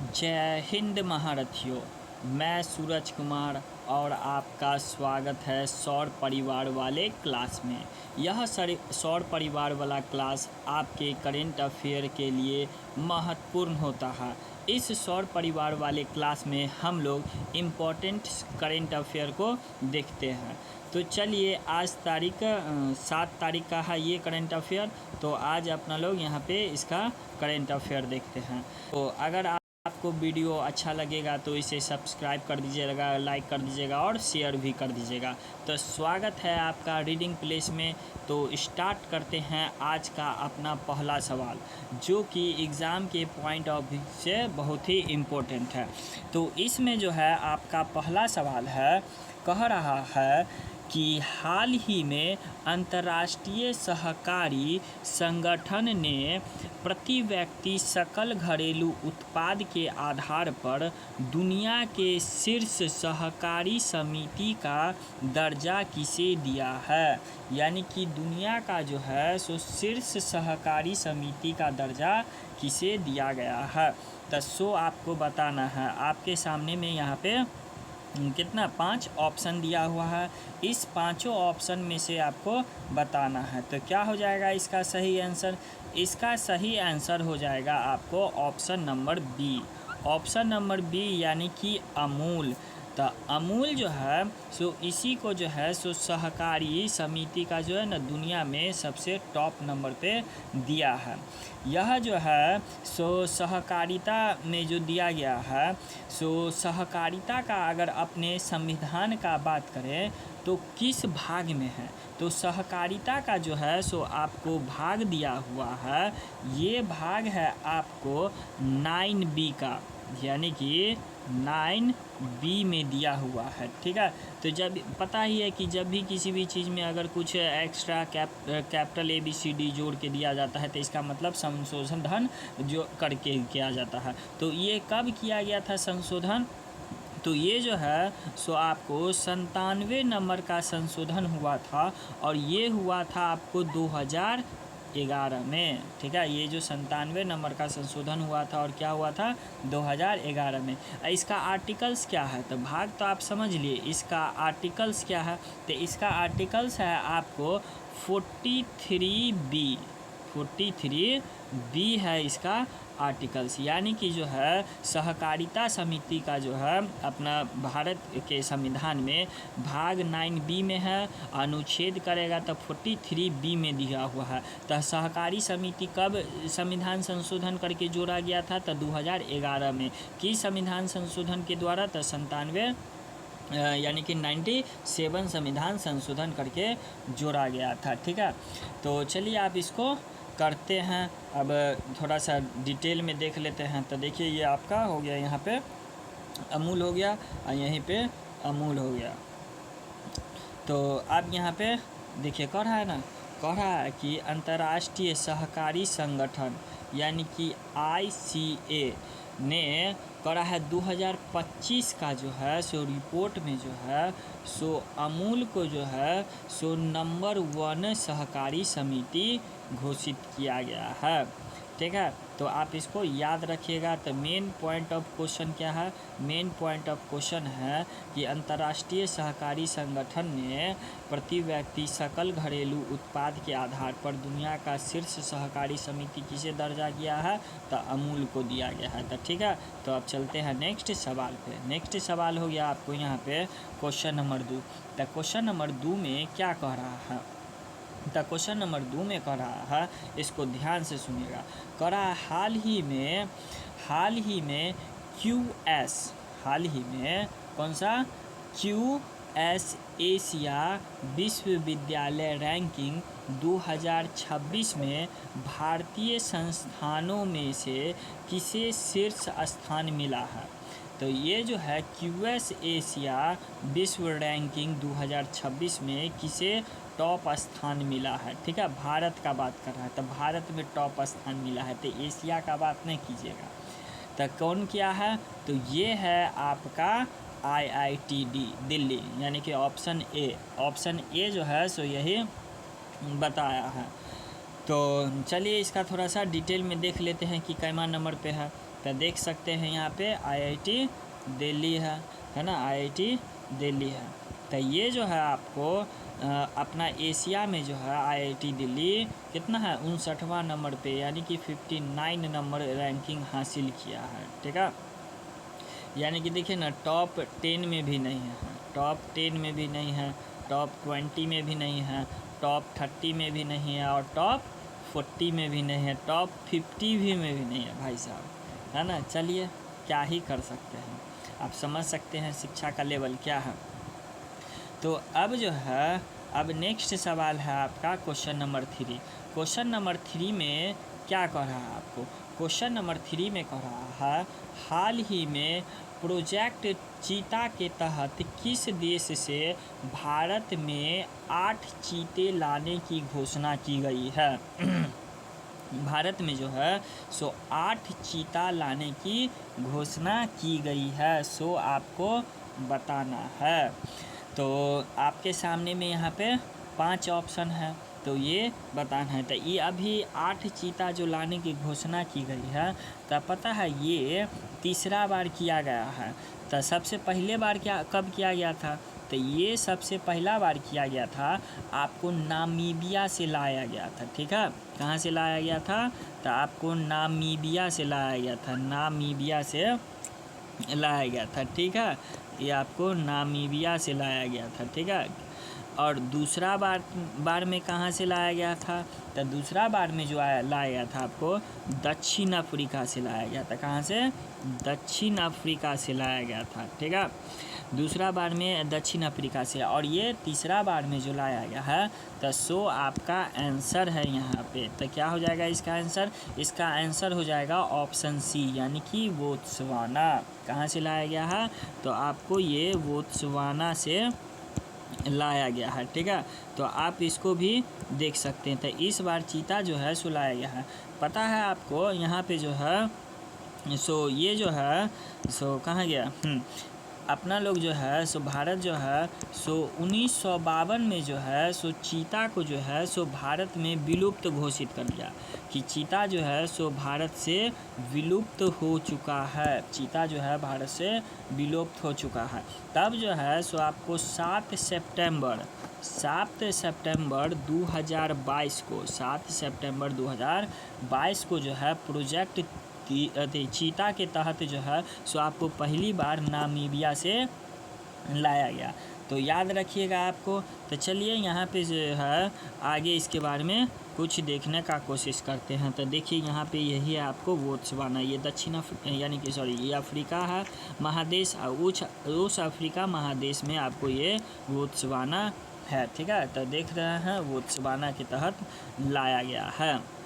जय हिंद महारथियों। मैं सूरज कुमार और आपका स्वागत है सौर परिवार वाले क्लास में। यह सौर परिवार वाला क्लास आपके करेंट अफेयर के लिए महत्वपूर्ण होता है। इस सौर परिवार वाले क्लास में हम लोग इम्पोर्टेंट करेंट अफेयर को देखते हैं। तो चलिए, आज 7 तारीख का है ये करेंट अफेयर। तो आज अपना लोग यहाँ पे इसका करेंट अफेयर देखते हैं। तो अगर आपको वीडियो अच्छा लगेगा तो इसे सब्सक्राइब कर दीजिएगा, लाइक कर दीजिएगा और शेयर भी कर दीजिएगा। तो स्वागत है आपका रीडिंग प्लेस में। तो स्टार्ट करते हैं आज का अपना पहला सवाल, जो कि एग्ज़ाम के पॉइंट ऑफ व्यू से बहुत ही इम्पोर्टेंट है। तो इसमें जो है आपका पहला सवाल है, कह रहा है कि हाल ही में अंतर्राष्ट्रीय सहकारी संगठन ने प्रति व्यक्ति सकल घरेलू उत्पाद के आधार पर दुनिया के शीर्ष सहकारी समिति का दर्जा किसे दिया है। यानी कि दुनिया का जो है सो शीर्ष सहकारी समिति का दर्जा किसे दिया गया है। तो सो आपको बताना है। आपके सामने में यहाँ पे कितना 5 ऑप्शन दिया हुआ है। इस पांचों ऑप्शन में से आपको बताना है। तो क्या हो जाएगा इसका सही आंसर? इसका सही आंसर हो जाएगा आपको option number B. Option number B यानी कि अमूल। तो अमूल जो है सो इसी को जो है सो सहकारी समिति का जो है ना दुनिया में सबसे टॉप नंबर पे दिया है। यह जो है सो सहकारिता में जो दिया गया है, सो सहकारिता का अगर अपने संविधान का बात करें तो किस भाग में है, तो सहकारिता का जो है सो आपको भाग दिया हुआ है। ये भाग है आपको 9B का, यानी कि 9B में दिया हुआ है। ठीक है। तो जब पता ही है कि जब भी किसी भी चीज़ में अगर कुछ एक्स्ट्रा कैपिटल ABCD जोड़ के दिया जाता है तो इसका मतलब संशोधन धन जो करके किया जाता है। तो ये कब किया गया था संशोधन? तो ये जो है सो आपको 97 नंबर का संशोधन हुआ था, और ये हुआ था आपको 2011 में। ठीक है। ये जो 97 नंबर का संशोधन हुआ था और क्या हुआ था 2011 में। इसका आर्टिकल्स क्या है? तो भाग तो आप समझ लिए, इसका आर्टिकल्स क्या है? तो इसका आर्टिकल्स है आपको 43B। 43B है इसका आर्टिकल्स। यानी कि जो है सहकारिता समिति का जो है अपना भारत के संविधान में भाग 9B में है, अनुच्छेद करेगा तो 43B में दिया हुआ है। तो सहकारी समिति कब संविधान संशोधन करके जोड़ा गया था? तो 2011 में। कि संविधान संशोधन के द्वारा तो 97 यानी कि 97 संविधान संशोधन करके जोड़ा गया था। ठीक है। तो चलिए आप इसको करते हैं। अब थोड़ा सा डिटेल में देख लेते हैं। तो देखिए, ये आपका हो गया, यहाँ पे अमूल हो गया और यहीं पे अमूल हो गया। तो अब यहाँ पे देखिए कह रहा है ना, कह रहा है कि अंतर्राष्ट्रीय सहकारी संगठन यानी कि ICA ने करा है 2025 का जो है सो रिपोर्ट में जो है सो अमूल को जो है सो नंबर 1 सहकारी समिति घोषित किया गया है। ठीक है। तो आप इसको याद रखिएगा। तो मेन पॉइंट ऑफ क्वेश्चन क्या है? मेन पॉइंट ऑफ क्वेश्चन है कि अंतर्राष्ट्रीय सहकारी संगठन ने प्रति व्यक्ति सकल घरेलू उत्पाद के आधार पर दुनिया का शीर्ष सहकारी समिति किसे दर्जा किया है? तो अमूल को दिया गया है। तो ठीक है। तो अब चलते हैं नेक्स्ट सवाल पे। नेक्स्ट सवाल हो गया आपको यहाँ पे क्वेश्चन नंबर 2। तो क्वेश्चन नंबर 2 में क्या कह रहा है? तो क्वेश्चन नंबर 2 में कह रहा है, इसको ध्यान से सुनिएगा। कह रहा है हाल ही में QS, हाल ही में कौन सा? QS एशिया विश्वविद्यालय रैंकिंग 2026 में भारतीय संस्थानों में से किसे शीर्ष स्थान मिला है? तो ये जो है QS एशिया विश्व रैंकिंग 2026 में किसे टॉप स्थान मिला है? ठीक है। भारत का बात कर रहा है, तो भारत में टॉप स्थान मिला है। तो एशिया का बात नहीं कीजिएगा। तो कौन क्या है? तो ये है आपका IITD दिल्ली, यानी कि ऑप्शन ए। ऑप्शन ए जो है सो यही बताया है। तो चलिए इसका थोड़ा सा डिटेल में देख लेते हैं कि कैमा नंबर पे है। तो देख सकते हैं यहाँ पे IIT दिल्ली है ना, IIT दिल्ली है। तो ये जो है आपको अपना एशिया में जो है IIT दिल्ली कितना है 59वां नंबर पे, यानी कि 59 नंबर रैंकिंग हासिल किया है। ठीक है, यानी कि देखिए ना टॉप 10 में भी नहीं है, टॉप 10 में भी नहीं है, टॉप 20 में भी नहीं है, टॉप 30 में भी नहीं है, और टॉप 40 में भी नहीं है, टॉप 50 भी में भी नहीं है भाई साहब, है ना। चलिए क्या ही कर सकते हैं, आप समझ सकते हैं शिक्षा का लेवल क्या है। तो अब जो है अब नेक्स्ट सवाल है आपका क्वेश्चन नंबर 3। क्वेश्चन नंबर 3 में क्या कह रहा है आपको, क्वेश्चन नंबर 3 में कह रहा है हाल ही में प्रोजेक्ट चीता के तहत किस देश से भारत में 8 चीते लाने की घोषणा की गई है। भारत में जो है सो 8 चीता लाने की घोषणा की गई है, सो आपको बताना है। तो आपके सामने में यहाँ पे 5 ऑप्शन है, तो ये बताना है। तो ये अभी 8 चीता जो लाने की घोषणा की गई है, तो पता है ये तीसरा बार किया गया है। तो सबसे पहले बार कब किया गया था, तो ये सबसे पहला बार किया गया था आपको नामीबिया से लाया गया था। ठीक है, कहाँ से लाया गया था, तो आपको नामीबिया से लाया गया था, नामीबिया से लाया गया था। ठीक है, ये आपको नामीबिया से लाया गया था। ठीक है, और दूसरा बार में कहाँ से लाया गया था, तो दूसरा बार में जो लाया गया था आपको दक्षिण अफ्रीका से लाया गया था। कहाँ से, दक्षिण अफ्रीका से लाया गया था। ठीक है, दूसरा बार में दक्षिण अफ्रीका से, और ये तीसरा बार में जो लाया गया है, तो सो आपका आंसर है यहाँ पे। तो क्या हो जाएगा इसका आंसर, इसका आंसर हो जाएगा ऑप्शन सी, यानी कि बोत्सवाना। कहाँ से लाया गया है, तो आपको ये बोत्सवाना से लाया गया है। ठीक है, तो आप इसको भी देख सकते हैं। तो इस बार चीता जो है सो लाया गया है। पता है आपको यहाँ पे जो है सो ये जो है सो कहाँ गया, अपना लोग जो है सो भारत जो है सो 1952 में जो है सो चीता को जो है सो भारत में विलुप्त घोषित कर दिया कि चीता जो है सो भारत से विलुप्त हो चुका है, चीता जो है भारत से विलुप्त हो चुका है। तब जो है सो आपको 7 सितंबर 2022 को 7 सितंबर 2022 को जो है प्रोजेक्ट चीता के तहत जो है सो आपको पहली बार नामीबिया से लाया गया। तो याद रखिएगा आपको। तो चलिए यहाँ पे जो है आगे इसके बारे में कुछ देखने का कोशिश करते हैं। तो देखिए यहाँ पे यही है आपको बोत्सवाना, ये दक्षिण यानी कि ये अफ्रीका है महादेश, उस अफ्रीका महादेश में आपको ये बोत्सवाना है। ठीक है, तो देख रहे हैं बोत्सवाना के तहत लाया गया है।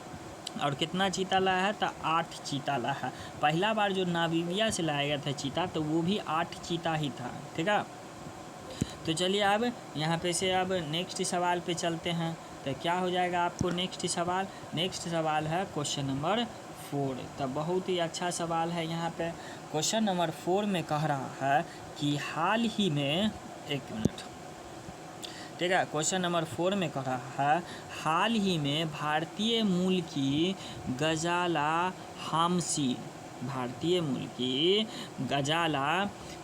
और कितना चीता लाया है, तो 8 चीता लाया है। पहला बार जो नामीबिया से लाया गया था चीता, तो वो भी 8 चीता ही था। ठीक है, तो चलिए अब यहाँ पे से अब नेक्स्ट सवाल पे चलते हैं। तो क्या हो जाएगा आपको नेक्स्ट सवाल है क्वेश्चन नंबर 4। तो बहुत ही अच्छा सवाल है यहाँ पे। क्वेश्चन नंबर 4 में कह रहा है कि हाल ही में, एक मिनट, ठीक है, क्वेश्चन नंबर 4 में कह रहा है हाल ही में भारतीय मूल की गजाला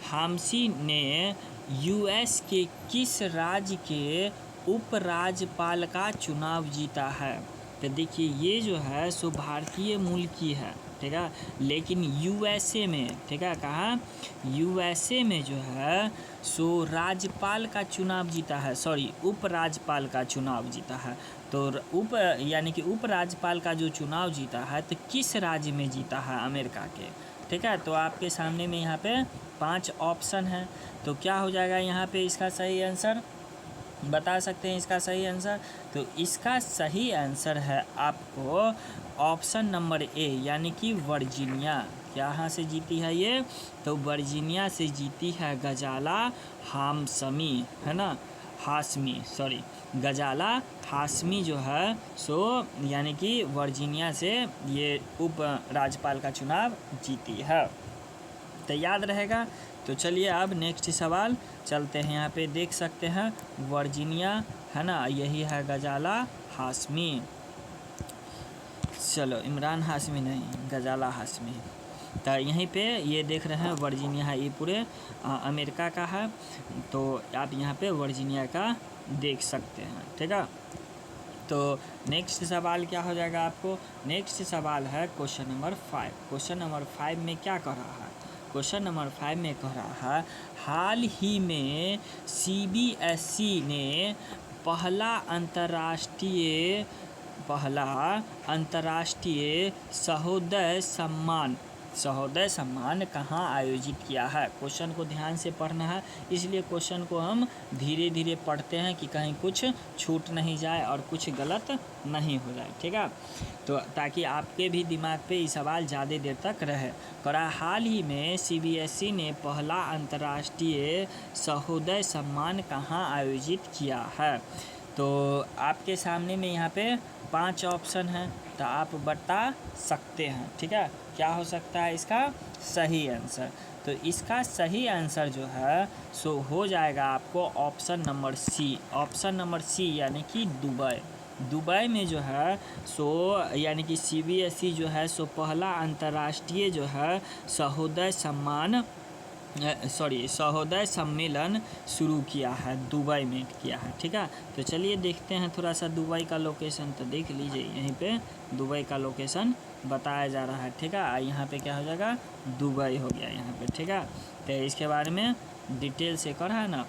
हाम्सी ने US के किस राज्य के उपराज्यपाल का चुनाव जीता है। तो देखिए ये जो है सो भारतीय मूल की है। ठीक है, लेकिन USA में, ठीक है, कहाँ, USA में जो है सो राज्यपाल का चुनाव जीता है, उपराज्यपाल का चुनाव जीता है। तो यानी कि उपराज्यपाल का जो चुनाव जीता है, तो किस राज्य में जीता है अमेरिका के। ठीक है, तो आपके सामने में यहाँ पे 5 ऑप्शन है। तो क्या हो जाएगा यहाँ पे इसका सही आंसर, बता सकते हैं इसका सही आंसर। तो इसका सही आंसर है आपको ऑप्शन नंबर ए, यानी कि वर्जीनिया। कहाँ से जीती है ये, तो वर्जीनिया से जीती है गजाला हाम्सी, है ना, गजाला हाशमी जो है सो यानी कि वर्जीनिया से ये उप राज्यपाल का चुनाव जीती है। तो याद रहेगा। तो चलिए अब नेक्स्ट सवाल चलते हैं। यहाँ पे देख सकते हैं वर्जीनिया, है ना, यही है गजाला हाशमी। चलो, इमरान हाशमी नहीं, गजाला हाशमी। तो यहीं पे ये देख रहे हैं वर्जीनिया, ये पूरे अमेरिका का है, तो आप यहाँ पे वर्जीनिया का देख सकते हैं। ठीक है, तो नेक्स्ट सवाल क्या हो जाएगा आपको? नेक्स्ट सवाल है क्वेश्चन नंबर 5। क्वेश्चन नंबर 5 में क्या कह रहा है? क्वेश्चन नंबर 5 में कह रहा है हाल ही में CBSE ने पहला अंतर्राष्ट्रीय सहोदय सम्मान कहाँ आयोजित किया है? क्वेश्चन को ध्यान से पढ़ना है, इसलिए क्वेश्चन को हम धीरे धीरे पढ़ते हैं कि कहीं कुछ छूट नहीं जाए और कुछ गलत नहीं हो जाए। ठीक है, तो ताकि आपके भी दिमाग पे ये सवाल ज़्यादा देर तक रहे। करा हाल ही में CBSE ने पहला अंतर्राष्ट्रीय सहोदय सम्मान कहाँ आयोजित किया है? तो आपके सामने में यहाँ पे 5 ऑप्शन हैं, तो आप बता सकते हैं। ठीक है, क्या हो सकता है इसका सही आंसर? तो इसका सही आंसर जो है सो हो जाएगा आपको option number C. Option number C यानी कि दुबई में जो है सो यानी कि CBSE जो है सो पहला अंतर्राष्ट्रीय जो है सहोदय सम्मेलन शुरू किया है, दुबई में किया है। ठीक है, तो चलिए देखते हैं थोड़ा सा दुबई का लोकेशन। तो देख लीजिए यहीं पे दुबई का लोकेशन बताया जा रहा है। ठीक है, यहाँ पे क्या हो जाएगा? दुबई हो गया यहाँ पे। ठीक है, तो इसके बारे में डिटेल से करा है ना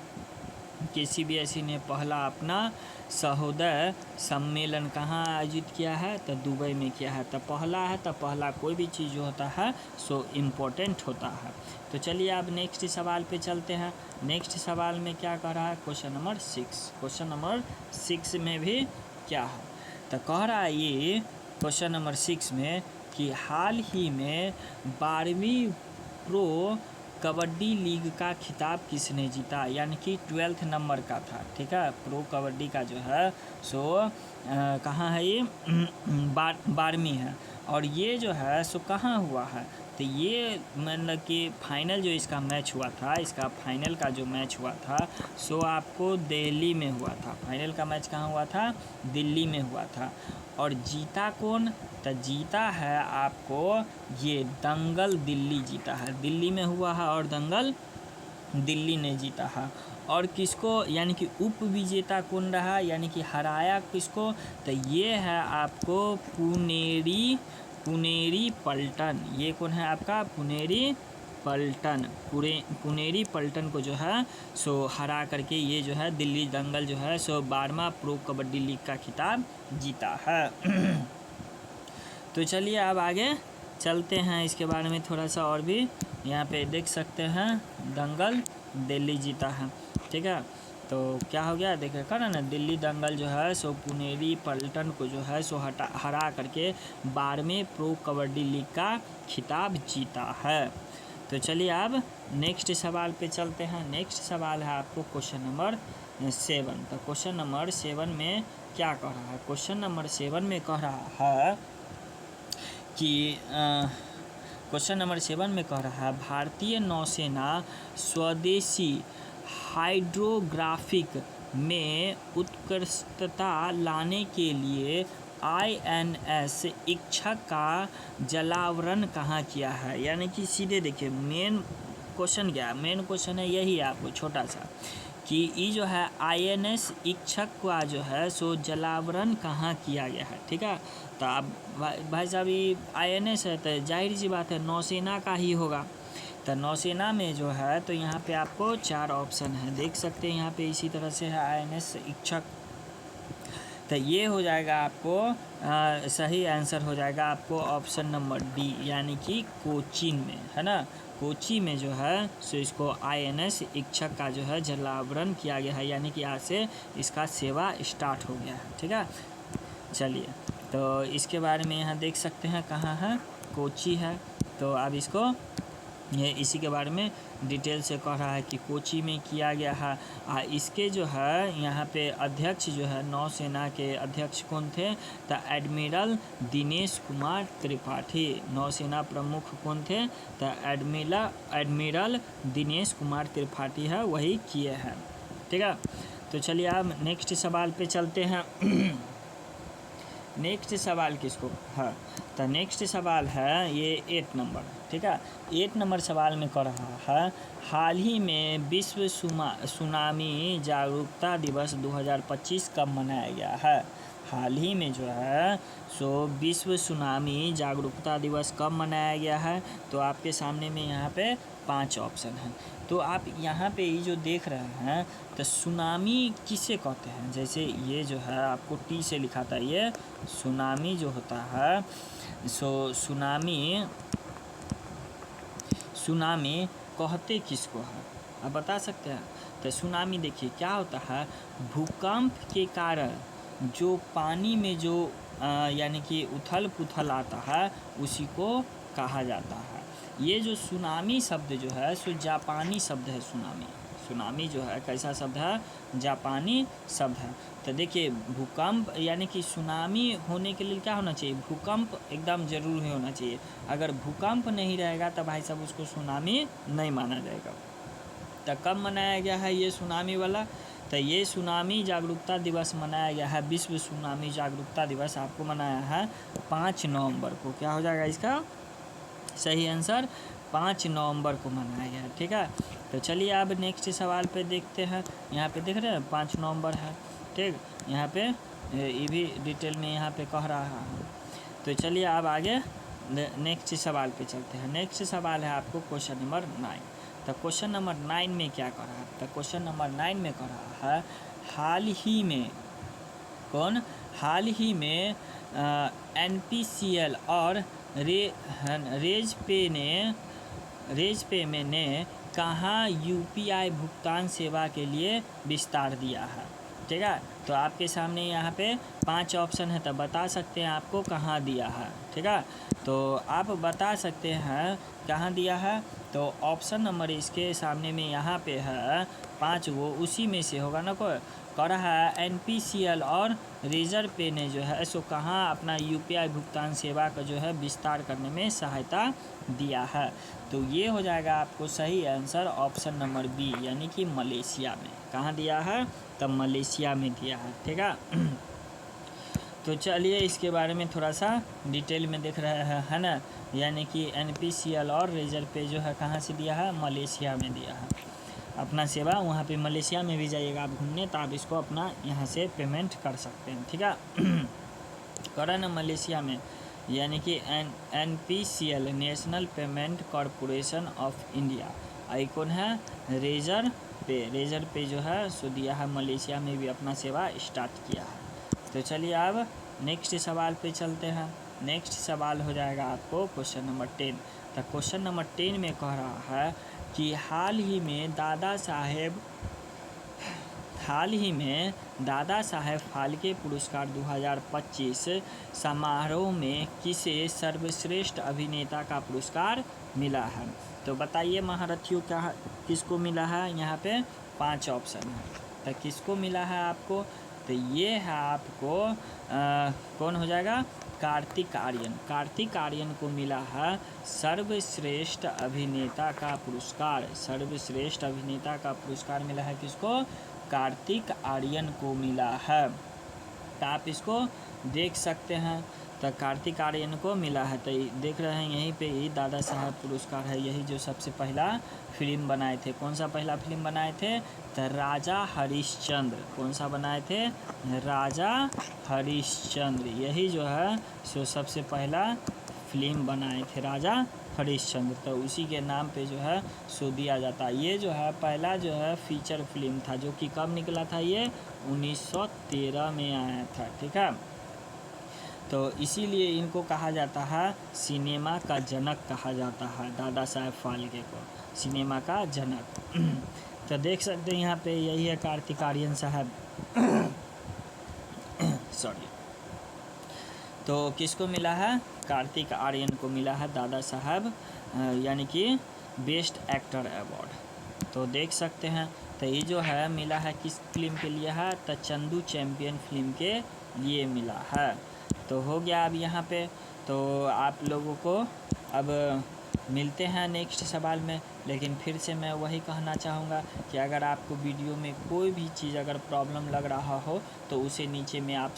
कि CBSE ने पहला अपना सहोदय सम्मेलन कहाँ आयोजित किया है? तो दुबई में किया है। तो पहला है, तो पहला कोई भी चीज़ जो होता है सो इम्पोर्टेंट होता है। तो चलिए अब नेक्स्ट सवाल पे चलते हैं। नेक्स्ट सवाल में क्या कह रहा है? Question number 6। क्वेश्चन नंबर 6 में भी क्या है? तो कह रहा है ये क्वेश्चन नंबर 6 में कि हाल ही में 12वीं प्रो कबड्डी लीग का खिताब किसने जीता? यानी कि 12th नंबर का था। ठीक है, प्रो कबड्डी का जो है सो कहाँ है ये? 12वीं है, और ये जो है सो कहाँ हुआ है? तो ये मतलब कि फाइनल जो इसका मैच हुआ था, इसका फाइनल का जो मैच हुआ था सो आपको दिल्ली में हुआ था। फाइनल का मैच कहाँ हुआ था? दिल्ली में हुआ था। और जीता कौन? तो जीता है आपको ये दंगल दिल्ली जीता है, दिल्ली में हुआ है और दंगल दिल्ली ने जीता है। और किसको यानी कि उप विजेता कौन रहा, यानी कि हराया किसको? तो ये है आपको पुनेरी पल्टन। ये कौन है आपका? पुनेरी पल्टन को जो है सो हरा करके ये जो है दिल्ली दंगल जो है सो 12वां प्रो कबड्डी लीग का खिताब जीता है। तो चलिए अब आगे चलते हैं, इसके बारे में थोड़ा सा और भी यहाँ पे देख सकते हैं। दंगल दिल्ली जीता है। ठीक है, तो क्या हो गया? देखिए करा ना, दिल्ली दंगल जो है सो पुनेरी पल्टन को जो है सो हरा करके 12वें प्रो कबड्डी लीग का खिताब जीता है। तो चलिए अब नेक्स्ट सवाल पे चलते हैं। नेक्स्ट सवाल है आपको क्वेश्चन नंबर 7। तो क्वेश्चन नंबर 7 में क्या कह रहा है? क्वेश्चन नंबर 7 में कह रहा है कि क्वेश्चन नंबर 7 में कह रहा है भारतीय नौसेना स्वदेशी हाइड्रोग्राफिक में उत्कृष्टता लाने के लिए INS इच्छा का जलावरण कहाँ किया है? यानी कि सीधे देखिए मेन क्वेश्चन क्या है? मेन क्वेश्चन है यही आपको छोटा सा कि ये जो है INS इच्छक का जो है सो जलावरण कहाँ किया गया है। ठीक है, तो अब भाई साहब ये INS है तो जाहिर सी बात है नौसेना का ही होगा। तो नौसेना में जो है तो यहाँ पे आपको 4 ऑप्शन है, देख सकते हैं यहाँ पे इसी तरह से है INS इच्छक। तो ये हो जाएगा आपको सही आंसर हो जाएगा आपको ऑप्शन नंबर डी, यानी कि कोचीन में, है ना। कोची में जो है सो इसको INS इच्छक का जो है जलावरण किया गया है, यानी कि आज से इसका सेवा स्टार्ट हो गया है। ठीक है, चलिए तो इसके बारे में यहाँ देख सकते हैं कहाँ है? कोची है। तो अब इसको ये इसी के बारे में डिटेल से कह रहा है कि कोची में किया गया है। इसके जो है यहाँ पे अध्यक्ष जो है नौसेना के अध्यक्ष कौन थे? तो एडमिरल दिनेश कुमार त्रिपाठी। नौसेना प्रमुख कौन थे? तो एडमिरल दिनेश कुमार त्रिपाठी है, वही किए हैं। ठीक है, तो चलिए अब नेक्स्ट सवाल पे चलते हैं। नेक्स्ट सवाल किसको है, तो नेक्स्ट सवाल है ये 8 नंबर, ठीक है। 8 नंबर सवाल में कर रहा है, हाल ही में विश्व सुनामी जागरूकता दिवस 2025 कब मनाया गया है। हाल ही में जो है सो विश्व सुनामी जागरूकता दिवस कब मनाया गया है, तो आपके सामने में यहाँ पे 5 ऑप्शन हैं। तो आप यहाँ पे ये जो देख रहे हैं, तो सुनामी किसे कहते हैं, जैसे ये जो है आपको टी से लिखा था, ये सुनामी जो होता है, सो सुनामी कहते किसको है, आप बता सकते हैं। तो सुनामी देखिए क्या होता है, भूकंप के कारण जो पानी में जो यानी कि उथल पुथल आता है उसी को कहा जाता है। ये जो सुनामी शब्द जो है सो जापानी शब्द है। सुनामी जो है कैसा शब्द है, जापानी शब्द है। तो देखिए भूकंप यानी कि सुनामी होने के लिए क्या होना चाहिए, भूकंप एकदम ज़रूर ही होना चाहिए। अगर भूकंप नहीं रहेगा तो भाई साहब उसको सुनामी नहीं माना जाएगा। तो कब मनाया गया है ये सुनामी वाला, तो ये सुनामी जागरूकता दिवस मनाया गया है, विश्व सुनामी जागरूकता दिवस आपको मनाया है 5 नवंबर को। क्या हो जाएगा इसका सही आंसर, 5 नवंबर को मनाया गया है, ठीक है। तो चलिए अब नेक्स्ट सवाल पे देखते हैं। यहाँ पे देख रहे हैं 5 नवंबर है, ठीक। यहाँ पे ये भी डिटेल में यहाँ पे कह रहा है। तो चलिए अब आगे नेक्स्ट सवाल पे चलते हैं। नेक्स्ट सवाल है आपको क्वेश्चन नंबर 9। तो क्वेश्चन नंबर 9 में क्या कर रहा है, तो क्वेश्चन नंबर 9 में कर रहा है, हाल ही में NPCL और रेजपे ने कहाँ UPI भुगतान सेवा के लिए विस्तार दिया है, ठीक है। तो आपके सामने यहाँ पे 5 ऑप्शन है, तो बता सकते हैं आपको कहाँ दिया है, ठीक है। तो आप बता सकते हैं कहाँ दिया है, तो ऑप्शन नंबर इसके सामने में यहाँ पे है 5 वो उसी में से होगा ना, कोई कह रहा है NPCL और रेजरपे ने जो है सो कहाँ अपना UPI भुगतान सेवा का जो है विस्तार करने में सहायता दिया है। तो ये हो जाएगा आपको सही आंसर ऑप्शन नंबर बी, यानी कि मलेशिया में। कहाँ दिया है, तब मलेशिया में दिया है, ठीक है। तो चलिए इसके बारे में थोड़ा सा डिटेल में देख रहे हैं, है ना। यानी कि NPCL और रेजरपे जो है कहाँ से दिया है, मलेशिया में दिया है अपना सेवा। वहाँ पे मलेशिया में भी जाइएगा आप घूमने, तो आप इसको अपना यहाँ से पेमेंट कर सकते हैं, ठीक है। करा ना मलेशिया में, यानी कि NPCL national payment corporation of India, icon है रेजरपे जो है सो दिया है मलेशिया में भी अपना सेवा स्टार्ट किया है। तो चलिए अब नेक्स्ट सवाल पे चलते हैं। नेक्स्ट सवाल हो जाएगा आपको क्वेश्चन नंबर 10। तो क्वेश्चन नंबर 10 में कह रहा है कि हाल ही में दादा साहेब फाल्के पुरस्कार 2025 समारोह में किसे सर्वश्रेष्ठ अभिनेता का पुरस्कार मिला है। तो बताइए महारथियों क्या किसको मिला है, यहाँ पे 5 ऑप्शन है। तो किसको मिला है आपको, तो ये है आपको कौन हो जाएगा, कार्तिक आर्यन को मिला है सर्वश्रेष्ठ अभिनेता का पुरस्कार। सर्वश्रेष्ठ अभिनेता का पुरस्कार मिला है किसको, कार्तिक आर्यन को मिला है। तो आप इसको देख सकते हैं, तो कार्तिक आर्यन को मिला है। तो देख रहे हैं यहीं पे ही दादा साहब पुरस्कार है, यही जो सबसे पहला फिल्म बनाए थे। कौन सा पहला फिल्म बनाए थे, तो राजा हरिश्चंद्र। कौन सा बनाए थे, राजा हरिश्चंद्र। यही जो है सो सबसे पहला फिल्म बनाए थे राजा हरिश्चंद्र, तो उसी के नाम पे जो है सो दिया जाता है। ये जो है पहला जो है फीचर फिल्म था, जो कि कब निकला था, ये 1913 में आया था, ठीक है। तो इसीलिए इनको कहा जाता है सिनेमा का जनक कहा जाता है, दादा साहेब फाल्के को सिनेमा का जनक। तो देख सकते हैं यहाँ पे यही है कार्तिक आर्यन साहब सॉरी। तो किसको मिला है, कार्तिक आर्यन को मिला है दादा साहब यानी कि बेस्ट एक्टर अवार्ड। तो देख सकते हैं, तो ये जो है मिला है किस फिल्म के लिए है, तो चंदू चैंपियन फिल्म के लिए मिला है। तो हो गया अब यहाँ पे। तो आप लोगों को अब मिलते हैं नेक्स्ट सवाल में। लेकिन फिर से मैं वही कहना चाहूँगा कि अगर आपको वीडियो में कोई भी चीज़ अगर प्रॉब्लम लग रहा हो तो उसे नीचे में आप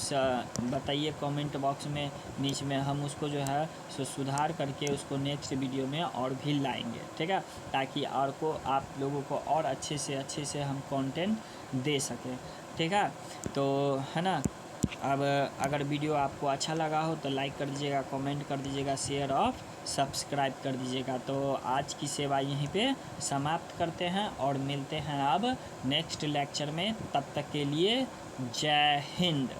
बताइए कमेंट बॉक्स में नीचे में, हम उसको जो है सो सुधार करके उसको नेक्स्ट वीडियो में और भी लाएंगे, ठीक है, ताकि और को आप लोगों को और अच्छे से हम कंटेंट दे सकें, ठीक है। तो है ना, अब अगर वीडियो आपको अच्छा लगा हो तो लाइक कर दीजिएगा, कमेंट कर दीजिएगा, शेयर और सब्सक्राइब कर दीजिएगा। तो आज की सेवा यहीं पे समाप्त करते हैं और मिलते हैं अब नेक्स्ट लेक्चर में। तब तक के लिए जय हिंद।